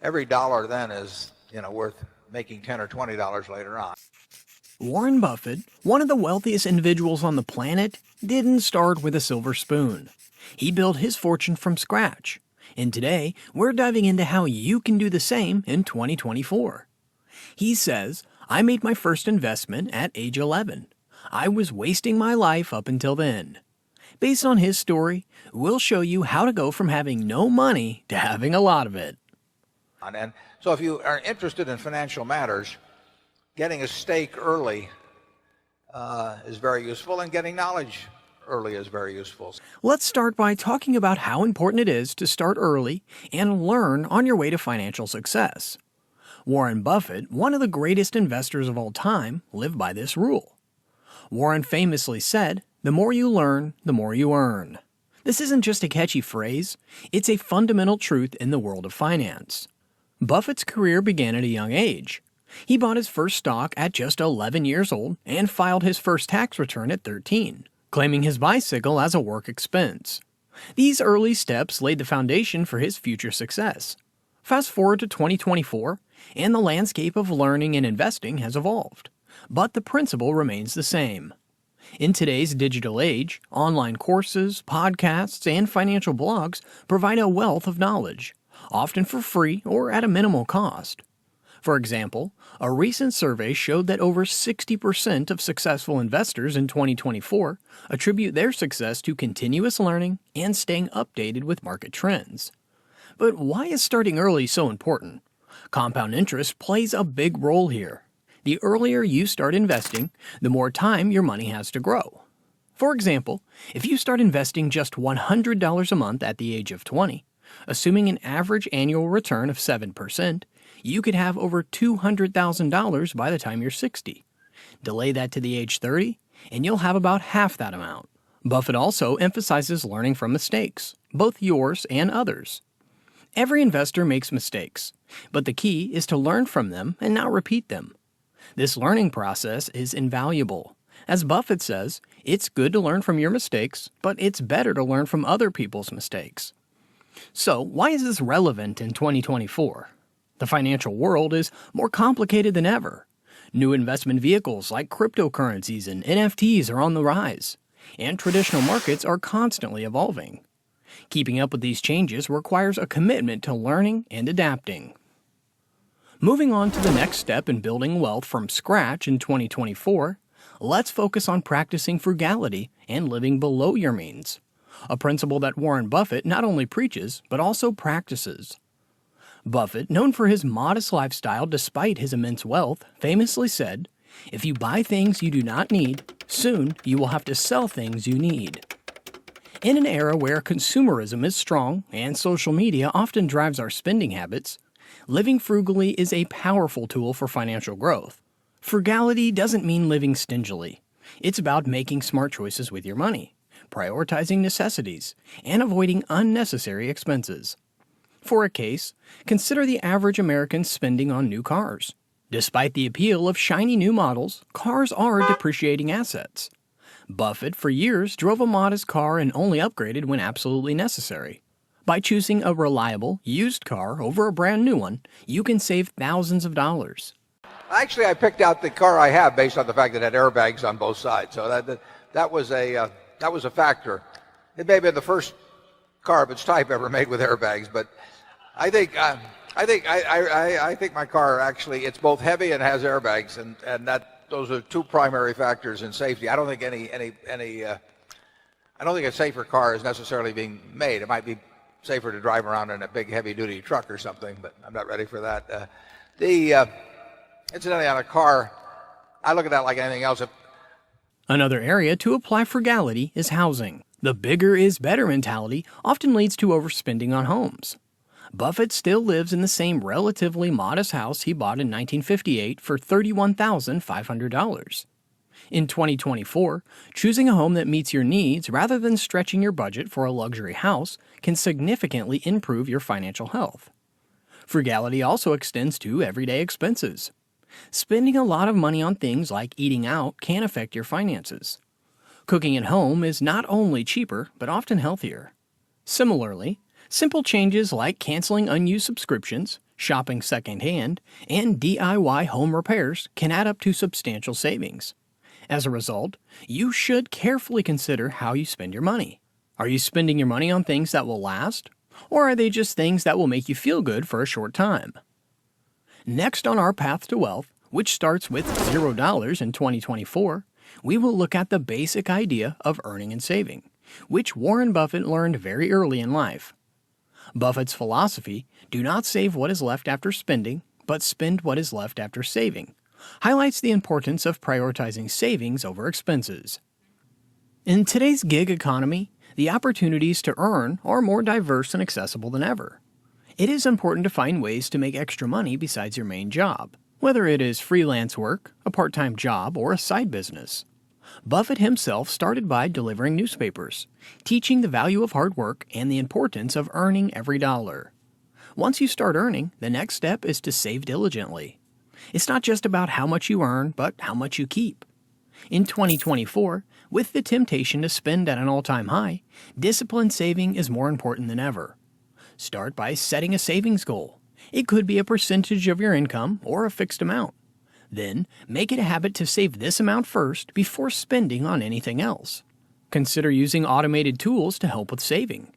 every dollar then is, worth making $10 or $20 later on. Warren Buffett, one of the wealthiest individuals on the planet, didn't start with a silver spoon. He built his fortune from scratch. And today, we're diving into how you can do the same in 2024. He says, "I made my first investment at age 11. I was wasting my life up until then." Based on his story, we'll show you how to go from having no money to having a lot of it. And so if you are interested in financial matters, getting a stake early is very useful, and getting knowledge early is very useful. Let's start by talking about how important it is to start early and learn on your way to financial success. Warren Buffett, one of the greatest investors of all time, lived by this rule. Warren famously said, "The more you learn, the more you earn." This isn't just a catchy phrase, it's a fundamental truth in the world of finance. Buffett's career began at a young age. He bought his first stock at just 11 years old and filed his first tax return at 13, claiming his bicycle as a work expense. These early steps laid the foundation for his future success. Fast forward to 2024, and the landscape of learning and investing has evolved, but the principle remains the same. In today's digital age, online courses, podcasts, and financial blogs provide a wealth of knowledge, often for free or at a minimal cost. For example, a recent survey showed that over 60% of successful investors in 2024 attribute their success to continuous learning and staying updated with market trends. But why is starting early so important? Compound interest plays a big role here. The earlier you start investing, the more time your money has to grow. For example, if you start investing just $100 a month at the age of 20, assuming an average annual return of 7%, you could have over $200,000 by the time you're 60. Delay that to the age 30, and you'll have about half that amount. Buffett also emphasizes learning from mistakes, both yours and others. Every investor makes mistakes, but the key is to learn from them and not repeat them. This learning process is invaluable. As Buffett says, it's good to learn from your mistakes, but it's better to learn from other people's mistakes. So, why is this relevant in 2024? The financial world is more complicated than ever. New investment vehicles like cryptocurrencies and NFTs are on the rise, and traditional markets are constantly evolving. Keeping up with these changes requires a commitment to learning and adapting. Moving on to the next step in building wealth from scratch in 2024, let's focus on practicing frugality and living below your means, a principle that Warren Buffett not only preaches but also practices. Buffett, known for his modest lifestyle despite his immense wealth, famously said, "If you buy things you do not need, soon you will have to sell things you need." In an era where consumerism is strong and social media often drives our spending habits, living frugally is a powerful tool for financial growth. Frugality doesn't mean living stingily. It's about making smart choices with your money, prioritizing necessities, and avoiding unnecessary expenses. For a case, consider the average American's spending on new cars. Despite the appeal of shiny new models, cars are depreciating assets. Buffett, for years, drove a modest car and only upgraded when absolutely necessary. By choosing a reliable, used car over a brand new one, you can save thousands of dollars. Actually, I picked out the car I have based on the fact that it had airbags on both sides. So that was a factor. It may have been the first car of its type ever made with airbags, but I think my car actually, it's both heavy and has airbags, and those are two primary factors in safety. I don't think I don't think a safer car is necessarily being made. It might be safer to drive around in a big heavy-duty truck or something, but I'm not ready for that. Incidentally, on a car, I look at that like anything else. Another area to apply frugality is housing. The bigger is better mentality often leads to overspending on homes. Buffett still lives in the same relatively modest house he bought in 1958 for $31,500. In 2024, choosing a home that meets your needs rather than stretching your budget for a luxury house can significantly improve your financial health. Frugality also extends to everyday expenses. Spending a lot of money on things like eating out can affect your finances. Cooking at home is not only cheaper, but often healthier. Similarly, simple changes like canceling unused subscriptions, Shopping secondhand and DIY home repairs can add up to substantial savings. As a result, you should carefully consider how you spend your money. Are you spending your money on things that will last? Or are they just things that will make you feel good for a short time? Next on our path to wealth, which starts with $0 in 2024, we will look at the basic idea of earning and saving, which Warren Buffett learned very early in life. Buffett's philosophy, do not save what is left after spending, but spend what is left after saving, highlights the importance of prioritizing savings over expenses. In today's gig economy, the opportunities to earn are more diverse and accessible than ever. It is important to find ways to make extra money besides your main job, whether it is freelance work, a part-time job, or a side business. Buffett himself started by delivering newspapers, teaching the value of hard work and the importance of earning every dollar. Once you start earning, the next step is to save diligently. It's not just about how much you earn, but how much you keep. In 2024, with the temptation to spend at an all-time high, disciplined saving is more important than ever. Start by setting a savings goal. It could be a percentage of your income or a fixed amount. Then, make it a habit to save this amount first before spending on anything else. Consider using automated tools to help with saving.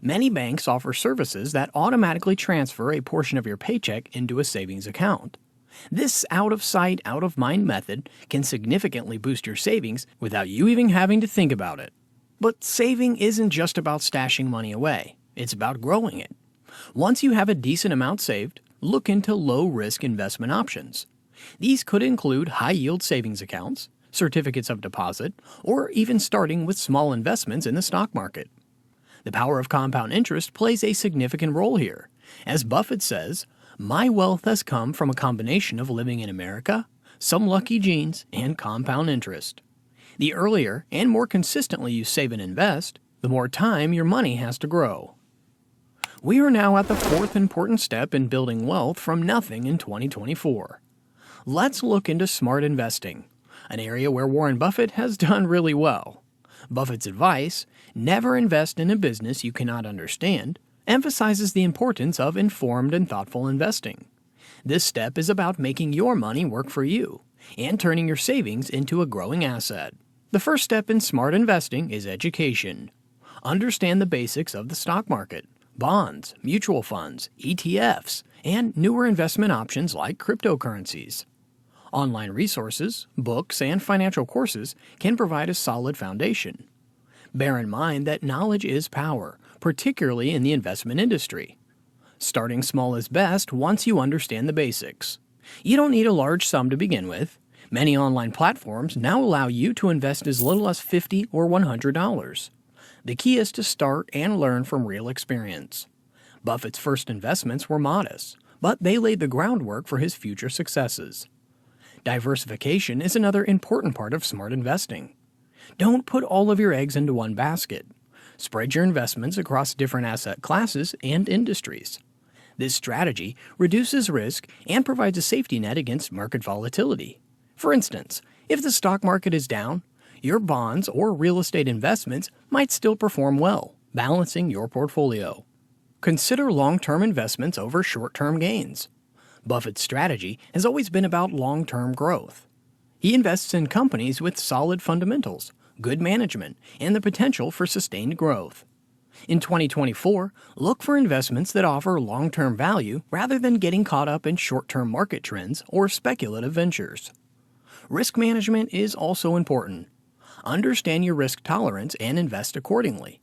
Many banks offer services that automatically transfer a portion of your paycheck into a savings account. This out-of-sight, out-of-mind method can significantly boost your savings without you even having to think about it. But saving isn't just about stashing money away. It's about growing it. Once you have a decent amount saved, look into low-risk investment options. These could include high-yield savings accounts, certificates of deposit, or even starting with small investments in the stock market. The power of compound interest plays a significant role here. As Buffett says, "My wealth has come from a combination of living in America, some lucky genes, and compound interest." The earlier and more consistently you save and invest, the more time your money has to grow. We are now at the fourth important step in building wealth from nothing in 2024. Let's look into smart investing, an area where Warren Buffett has done really well. Buffett's advice, never invest in a business you cannot understand, emphasizes the importance of informed and thoughtful investing. This step is about making your money work for you and turning your savings into a growing asset. The first step in smart investing is education. Understand the basics of the stock market, bonds, mutual funds, ETFs, and newer investment options like cryptocurrencies. Online resources, books, and financial courses can provide a solid foundation. Bear in mind that knowledge is power, particularly in the investment industry. Starting small is best once you understand the basics. You don't need a large sum to begin with. Many online platforms now allow you to invest as little as $50 or $100. The key is to start and learn from real experience. Buffett's first investments were modest, but they laid the groundwork for his future successes. Diversification is another important part of smart investing. Don't put all of your eggs into one basket. Spread your investments across different asset classes and industries. This strategy reduces risk and provides a safety net against market volatility. For instance, if the stock market is down, your bonds or real estate investments might still perform well, balancing your portfolio. Consider long-term investments over short-term gains. Buffett's strategy has always been about long-term growth. He invests in companies with solid fundamentals, good management, and the potential for sustained growth. In 2024, look for investments that offer long-term value rather than getting caught up in short-term market trends or speculative ventures. Risk management is also important. Understand your risk tolerance and invest accordingly.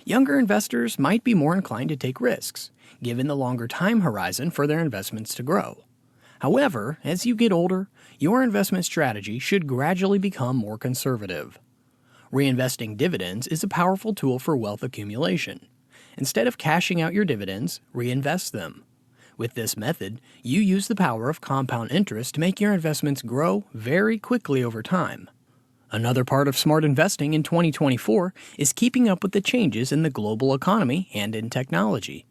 Younger investors might be more inclined to take risks, given the longer time horizon for their investments to grow. However, as you get older, your investment strategy should gradually become more conservative. Reinvesting dividends is a powerful tool for wealth accumulation. Instead of cashing out your dividends, reinvest them. With this method, you use the power of compound interest to make your investments grow very quickly over time. Another part of smart investing in 2024 is keeping up with the changes in the global economy and in technology.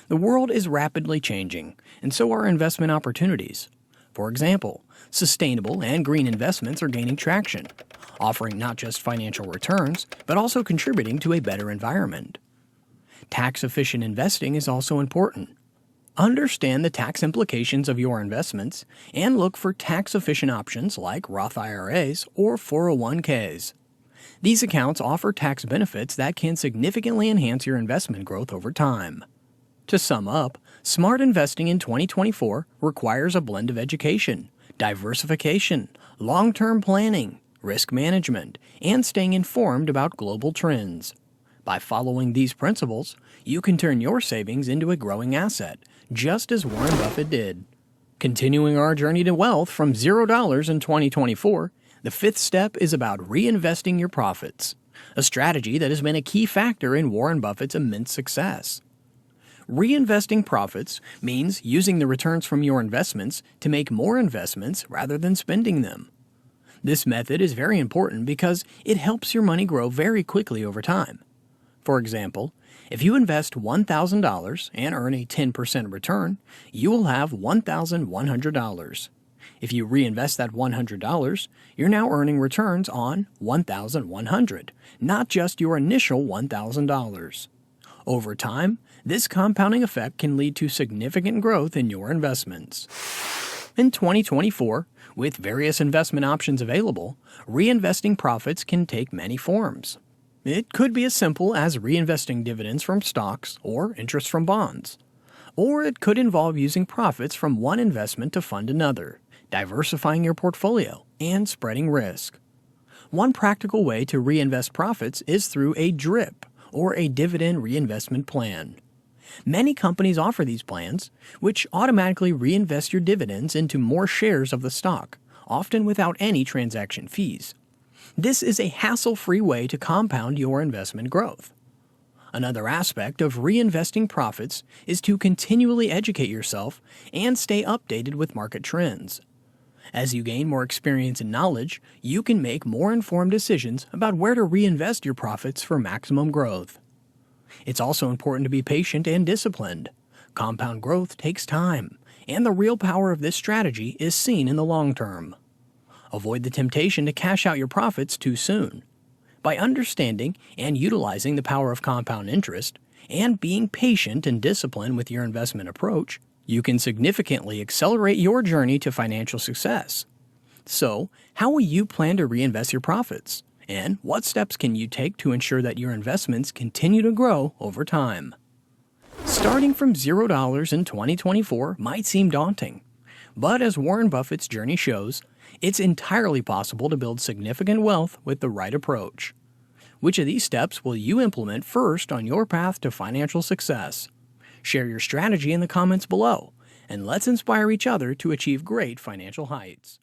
The world is rapidly changing, and so are investment opportunities. For example, sustainable and green investments are gaining traction, offering not just financial returns, but also contributing to a better environment. Tax-efficient investing is also important. Understand the tax implications of your investments and look for tax-efficient options like Roth IRAs or 401ks. These accounts offer tax benefits that can significantly enhance your investment growth over time. To sum up, smart investing in 2024 requires a blend of education, diversification, long-term planning, risk management, and staying informed about global trends. By following these principles, you can turn your savings into a growing asset, just as Warren Buffett did. Continuing our journey to wealth from $0 in 2024, the fifth step is about reinvesting your profits, a strategy that has been a key factor in Warren Buffett's immense success. Reinvesting profits means using the returns from your investments to make more investments rather than spending them. This method is very important because it helps your money grow very quickly over time. For example, if you invest $1,000 and earn a 10% return, you will have $1,100. If you reinvest that $100, you're now earning returns on $1,100, not just your initial $1,000. Over time, this compounding effect can lead to significant growth in your investments. In 2024, with various investment options available, reinvesting profits can take many forms. It could be as simple as reinvesting dividends from stocks or interest from bonds. Or it could involve using profits from one investment to fund another, diversifying your portfolio, and spreading risk. One practical way to reinvest profits is through a DRIP, or a dividend reinvestment plan. Many companies offer these plans, which automatically reinvest your dividends into more shares of the stock, often without any transaction fees. This is a hassle-free way to compound your investment growth. Another aspect of reinvesting profits is to continually educate yourself and stay updated with market trends. As you gain more experience and knowledge, you can make more informed decisions about where to reinvest your profits for maximum growth. It's also important to be patient and disciplined. Compound growth takes time, and the real power of this strategy is seen in the long term. Avoid the temptation to cash out your profits too soon. By understanding and utilizing the power of compound interest, and being patient and disciplined with your investment approach, you can significantly accelerate your journey to financial success. So, how will you plan to reinvest your profits? And what steps can you take to ensure that your investments continue to grow over time? Starting from $0 in 2024 might seem daunting, but as Warren Buffett's journey shows, it's entirely possible to build significant wealth with the right approach. Which of these steps will you implement first on your path to financial success? Share your strategy in the comments below, and let's inspire each other to achieve great financial heights.